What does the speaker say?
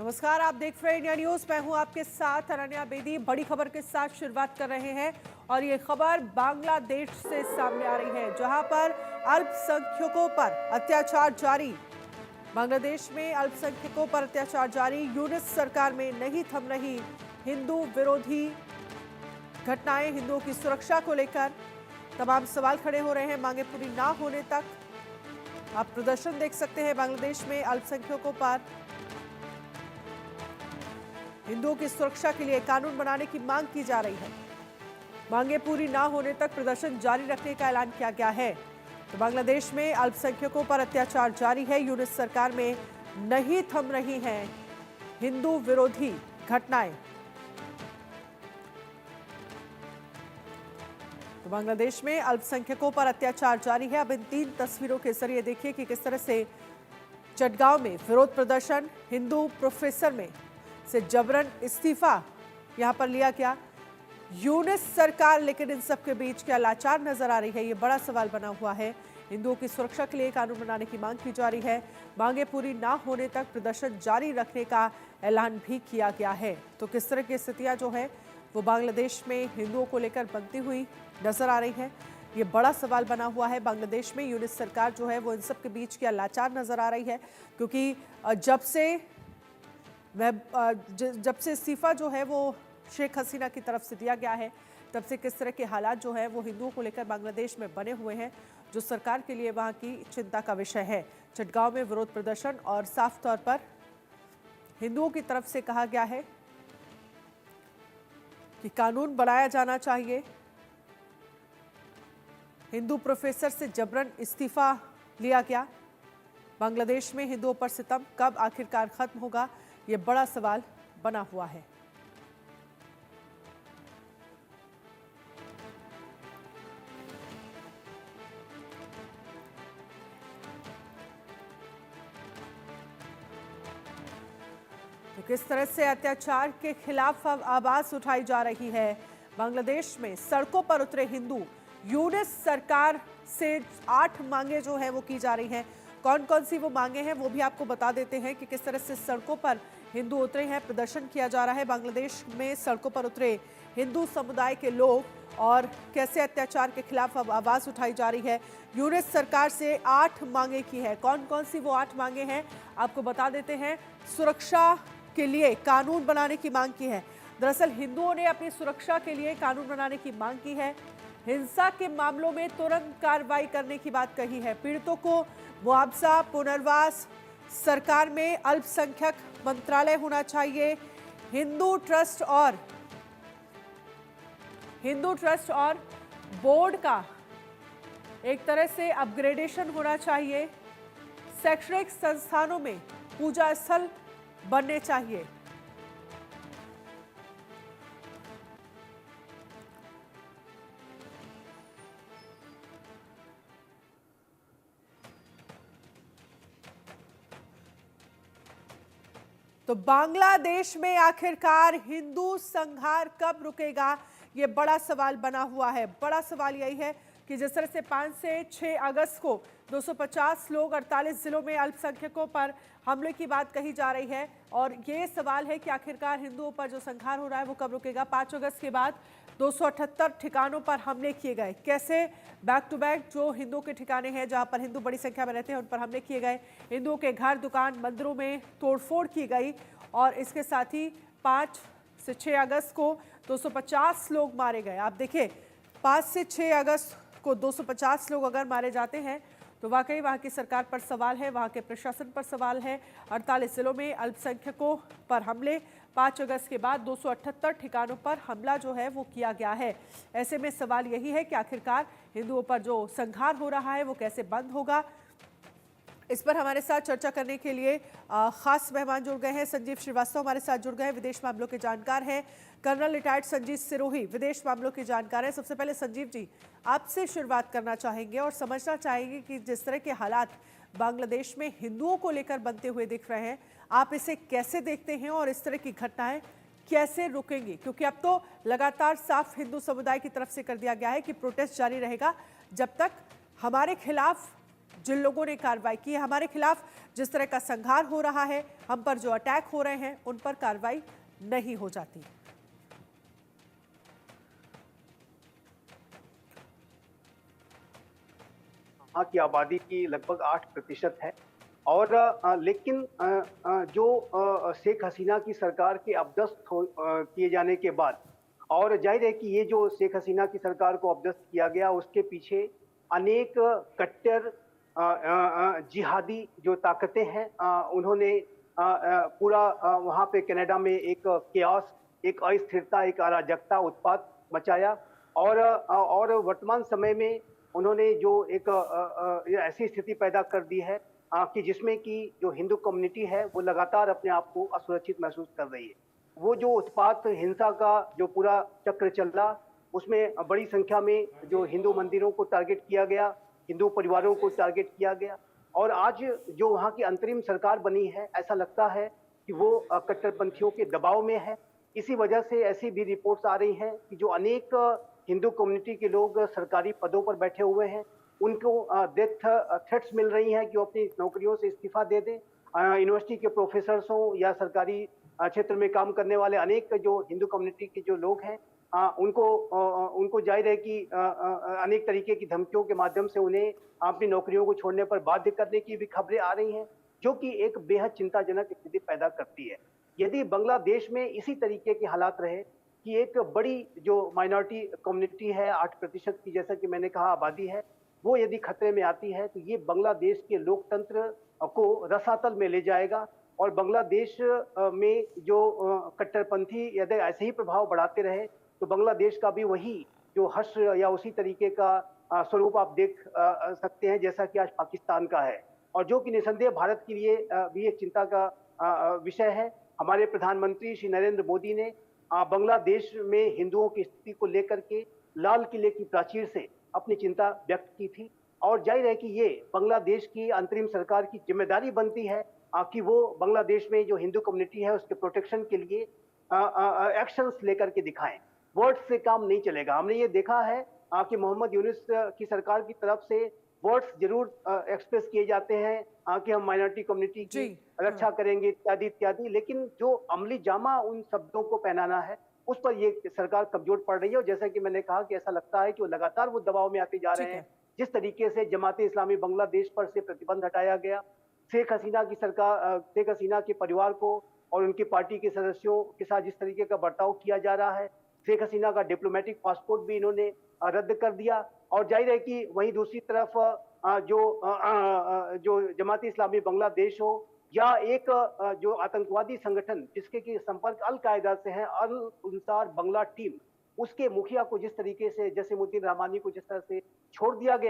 नमस्कार, आप देख रहे हैं इंडिया न्यूज। मैं हूं आपके साथ अनन्या बेदी। बड़ी खबर के साथ शुरुआत कर रहे हैं और ये खबर बांग्लादेश से सामने आ रही है, जहां पर अल्पसंख्यकों पर अत्याचार जारी। बांग्लादेश में अल्पसंख्यकों पर अत्याचार जारी। यूनिस सरकार में नहीं थम रही हिंदू विरोधी घटनाएं। हिंदुओं की सुरक्षा को लेकर तमाम सवाल खड़े हो रहे हैं, मांगे पूरी ना होने तक। आप प्रदर्शन देख सकते हैं। बांग्लादेश में अल्पसंख्यकों पर हिंदुओं की सुरक्षा के लिए कानून बनाने की मांग की जा रही है। मांगे पूरी ना होने तक प्रदर्शन जारी रखने का ऐलान किया गया है। तो बांग्लादेश में अल्पसंख्यकों पर अत्याचार जारी है। यूनिस सरकार में नहीं थम रही हैं हिंदू विरोधी घटनाएं। तो बांग्लादेश में अल्पसंख्यकों पर अत्याचार जारी है। अब इन 3 तस्वीरों के जरिए देखिए कि किस तरह से चटगांव में विरोध प्रदर्शन, हिंदू प्रोफेसर में से जबरन इस्तीफा यहां पर लिया गया। यूनिस सरकार लेकिन इन सब के बीच क्या लाचार नजर आ रही है, ये बड़ा सवाल बना हुआ है। हिंदुओं की सुरक्षा के लिए कानून बनाने की मांग की जा रही है। मांगे पूरी ना होने तक प्रदर्शन जारी रखने का ऐलान भी किया गया है। तो किस तरह की स्थितियां जो है वो बांग्लादेश में हिंदुओं को लेकर बनती हुई नजर आ रही है, ये बड़ा सवाल बना हुआ है। बांग्लादेश में यूनिस सरकार जो है वो इन सब के बीच क्या लाचार नजर आ रही है, क्योंकि जब से इस्तीफा जो है वो शेख हसीना की तरफ से दिया गया है, तब से किस तरह के हालात जो है वो हिंदुओं को लेकर बांग्लादेश में बने हुए हैं, जो सरकार के लिए वहां की चिंता का विषय है। चटगांव में विरोध प्रदर्शन और साफ तौर पर हिंदुओं की तरफ से कहा गया है कि कानून बनाया जाना चाहिए। हिंदू प्रोफेसर से जबरन इस्तीफा लिया गया। बांग्लादेश में हिंदुओं पर सितम कब आखिरकार खत्म होगा, ये बड़ा सवाल बना हुआ है। तो किस तरह से अत्याचार के खिलाफ अब आवाज उठाई जा रही है। बांग्लादेश में सड़कों पर उतरे हिंदू। यूनिस सरकार से 8 मांगे जो है वो की जा रही हैं। कौन कौन सी वो मांगे हैं वो भी आपको बता देते हैं कि किस तरह से सड़कों पर हिंदू उतरे हैं, प्रदर्शन किया जा रहा है। बांग्लादेश में सड़कों पर उतरे हिंदू समुदाय के लोग और कैसे अत्याचार के खिलाफ अब आवाज उठाई जा रही है। यूनिस सरकार से 8 मांगे की है। कौन कौन सी वो 8 मांगे हैं आपको बता देते हैं। सुरक्षा के लिए कानून बनाने की मांग की है। दरअसल हिंदुओं ने अपनी सुरक्षा के लिए कानून बनाने की मांग की है। हिंसा के मामलों में तुरंत कार्रवाई करने की बात कही है। पीड़ितों को मुआवजा, पुनर्वास, सरकार में अल्पसंख्यक मंत्रालय होना चाहिए। हिंदू ट्रस्ट और बोर्ड का एक तरह से अपग्रेडेशन होना चाहिए। शैक्षणिक संस्थानों में पूजा स्थल बनने चाहिए। तो बांग्लादेश में आखिरकार हिंदू संहार कब रुकेगा, ये बड़ा सवाल बना हुआ है। बड़ा सवाल यही है कि जिस तरह से 5 से 6 अगस्त को 250 लोग 48 जिलों में अल्पसंख्यकों पर हमले की बात कही जा रही है, और ये सवाल है कि आखिरकार हिंदुओं पर जो संहार हो रहा है वो कब रुकेगा। 5 अगस्त के बाद 278 ठिकानों पर हमले किए गए। कैसे बैक टू बैक जो हिंदुओं के ठिकाने हैं जहां पर हिंदू बड़ी संख्या में रहते हैं उन पर हमले किए गए। हिंदुओं के घर, दुकान, मंदिरों में तोड़फोड़ की गई, और इसके साथ ही 5 से 6 अगस्त को 250 लोग मारे गए। आप देखिए 5 से 6 अगस्त को 250 लोग अगर मारे जाते हैं तो वाकई वहाँ की सरकार पर सवाल है, वहाँ के प्रशासन पर सवाल है। 48 जिलों में अल्पसंख्यकों पर हमले, 5 अगस्त के बाद 278 ठिकानों पर हमला जो है वो किया गया है। ऐसे में सवाल यही है कि आखिरकार हिंदुओं पर जो संहार हो रहा है वो कैसे बंद होगा। इस पर हमारे साथ चर्चा करने के लिए खास मेहमान जुड़ गए हैं। संजीव श्रीवास्तव हमारे साथ जुड़ गए हैं, विदेश मामलों के जानकार हैं। कर्नल रिटायर्ड संजीव सिरोही विदेश मामलों के जानकार हैं। सबसे पहले संजीव जी, आपसे शुरुआत करना चाहेंगे और समझना चाहेंगे कि जिस तरह के हालात बांग्लादेश में हिंदुओं को लेकर बनते हुए दिख रहे हैं, आप इसे कैसे देखते हैं और इस तरह की घटनाएं कैसे रुकेंगी? क्योंकि अब तो लगातार साफ हिंदू समुदाय की तरफ से कर दिया गया है कि प्रोटेस्ट जारी रहेगा जब तक हमारे खिलाफ जिन लोगों ने कार्रवाई की है हमारे खिलाफ, जिस तरह का संघार हो रहा है, हम पर जो अटैक हो रहे हैं, उन पर कार्रवाई नहीं हो जाती। वहाँ की आबादी की लगभग 8% है। और लेकिन जो शेख हसीना की सरकार के अपदस्थ किए जाने के बाद, और जाहिर है कि ये जो शेख हसीना की सरकार को अपदस्थ किया गया, उसके पीछे अनेक कट्टर जिहादी जो ताकतें हैं, उन्होंने पूरा वहाँ पे कनाडा में एक केओस, एक अस्थिरता, एक अराजकता, उत्पात मचाया। और वर्तमान समय में उन्होंने जो एक ये ऐसी स्थिति पैदा कर दी है कि जिसमें कि जो हिंदू कम्युनिटी है वो लगातार अपने आप को असुरक्षित महसूस कर रही है। वो जो उत्पात हिंसा का जो पूरा चक्र चल रहा, उसमें बड़ी संख्या में जो हिंदू मंदिरों को टारगेट किया गया, हिंदू परिवारों को टारगेट किया गया। और आज जो वहाँ की अंतरिम सरकार बनी है, ऐसा लगता है कि वो कट्टरपंथियों के दबाव में है। इसी वजह से ऐसी भी रिपोर्ट्स आ रही हैं कि जो अनेक हिंदू कम्युनिटी के लोग सरकारी पदों पर बैठे हुए हैं, उनको डेथ थ्रेट्स मिल रही हैं कि वो अपनी नौकरियों से इस्तीफा दे दें। यूनिवर्सिटी के प्रोफेसर्स हों या सरकारी क्षेत्र में काम करने वाले अनेक जो हिंदू कम्युनिटी के जो लोग हैं, उनको जाहिर है कि अनेक तरीके की धमकियों के माध्यम से उन्हें अपनी नौकरियों को छोड़ने पर बाध्य करने की भी खबरें आ रही हैं, जो कि एक बेहद चिंताजनक स्थिति पैदा करती है। यदि बांग्लादेश में इसी तरीके के हालात रहे कि एक बड़ी जो माइनॉरिटी कम्युनिटी है, 8% की, जैसा कि मैंने कहा, आबादी है, वो यदि खतरे में आती है तो ये बांग्लादेश के लोकतंत्र को रसातल में ले जाएगा। और बांग्लादेश में जो कट्टरपंथी यदि ऐसे ही प्रभाव बढ़ाते रहे तो बांग्लादेश का भी वही जो हश्र या उसी तरीके का स्वरूप आप देख सकते हैं जैसा कि आज पाकिस्तान का है, और जो कि निसंदेह भारत के लिए भी एक चिंता का विषय है। हमारे प्रधानमंत्री श्री नरेंद्र मोदी ने बांग्लादेश में हिंदुओं की स्थिति को लेकर के लाल किले की प्राचीर से अपनी चिंता व्यक्त की थी। और जाहिर है कि ये बांग्लादेश की अंतरिम सरकार की जिम्मेदारी बनती है कि वो बांग्लादेश में जो हिंदू कम्युनिटी है उसके प्रोटेक्शन के लिए एक्शंस लेकर के दिखाएं। वर्ड्स से काम नहीं चलेगा। हमने ये देखा है कि मोहम्मद यूनुस की सरकार की तरफ से वर्ड्स जरूर एक्सप्रेस किए जाते हैं कि हम माइनॉरिटी कम्युनिटी की रक्षा करेंगे, इत्यादि इत्यादि, लेकिन जो अमली जामा उन शब्दों को पहनाना है, उस पर ये सरकार कमजोर पड़ रही है। और जैसा कि मैंने कहा कि ऐसा लगता है कि वो लगातार वो दबाव में आते जा रहे हैं। जिस तरीके से जमाते इस्लामी बांग्लादेश पर से प्रतिबंध हटाया गया, शेख हसीना की सरकार, शेख हसीना के परिवार को और उनकी पार्टी के सदस्यों के साथ जिस तरीके का बर्ताव किया जा रहा है, शेख हसीना का डिप्लोमेटिक पासपोर्ट भी इन्होंने रद्द कर दिया। और जाहिर है कि वहीं दूसरी तरफ जो जमाती इस्लामी बांग्लादेश हो या एक जो आतंकवादी संगठन जिसके की संपर्क अल कायदा से है, अल अंसार बंगला टीम, उसके मुखिया को जिस तरीके से, जसीमुद्दीन रहमानी को जिस तरह से छोड़ दिया गया,